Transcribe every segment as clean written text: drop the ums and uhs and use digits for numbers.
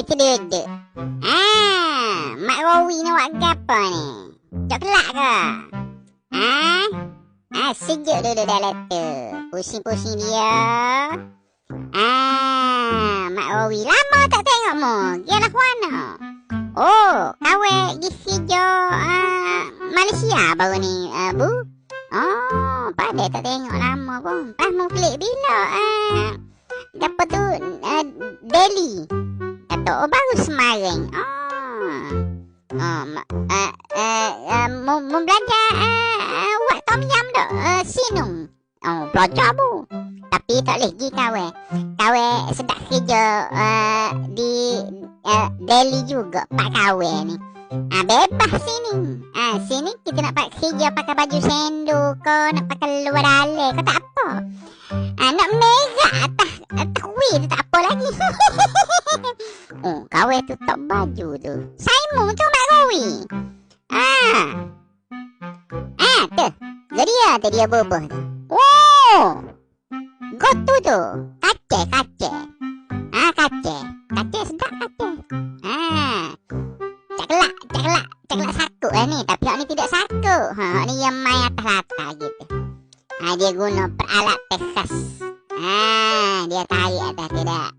cedek. Mak Rowi ni buat apa ni? Jok kelak ke? Sejuk dulu dalam tu. Pusing-pusing dia. Mak Rowi lama tak tengok mu. Gialah mana? Oh, kawan pergi kerja Malaysia baru ni, Bu. Oh, pandai tak tengok lama pun. Pas mu pelik bila dapat tu Delhi. Kata baru Semarang. Mu belajar buat tom yam dah sinung. Belajar Bu. Tapi tak boleh pergi kawan. Kawan sedap kerja di Delhi juga pak kawan ni. Bebas sini. Sini kita nak pakai kerja pakai baju sendo ke, nak pakai luar dalam ke tak apa. Nak merah atas wheel tak apa lagi. Kawan tu tak baju tu. Simon tu Mak Rowi. Tu. Jadi tu dia bubuh tu. Oh. Gotu tu. Kacang. Kacang sedap kacang. Caklat saku ni. Tapi hak ni tidak saku. Hak ni yang main atas rata gitu. Dia guna peralat khas. Dia tarik atas tidak.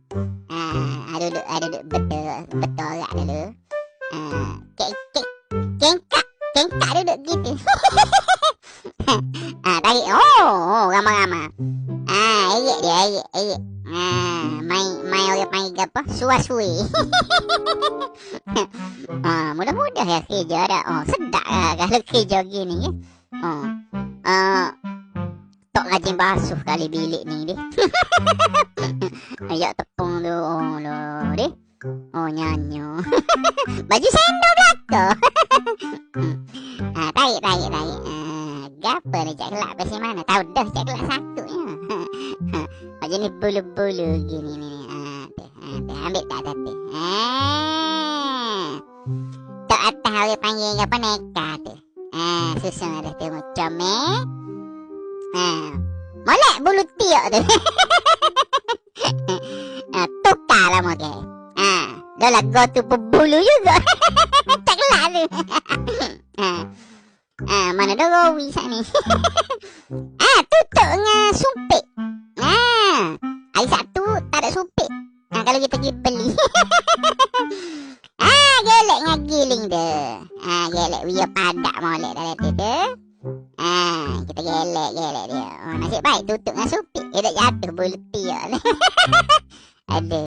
Duduk betul agak dulu. Kengkak duduk gitu. Tarik. Ramah-ramah. Ayat dia. Main orang panggil apa? Suasui. Mudah-mudah ya kerja dah. Sedap lah kalau kerja gini ya. Tok rajin basuh kali bilik ni deh. Ayak tepung tu. Deh. Nyanyo. Baju sendok belakang. Tarik. Gapa ni cak kelak pasal mana? Tahu dah cak kelak satu ya. Macam ni bulu-bulu gini ni. Ambil tak tu. Tok atas orang panggil apa neka tu. Susah dah tengok comel. Molek bulu tiak tu. Tukar lah moga. Dah lah go tu berbulu juga. Tak kelak tu. Mana dah Rowi sat ni. Tutup dengan sumpit. Hari satu tak ada sumpit. Kalau kita pergi beli. Gelek dengan giling tu. Gelek biar padak molek dalam tu tu. Kita gelek dia. Nasib baik tutup dengan sumpit. Dia tak jatuh bulu tiak. Aduh.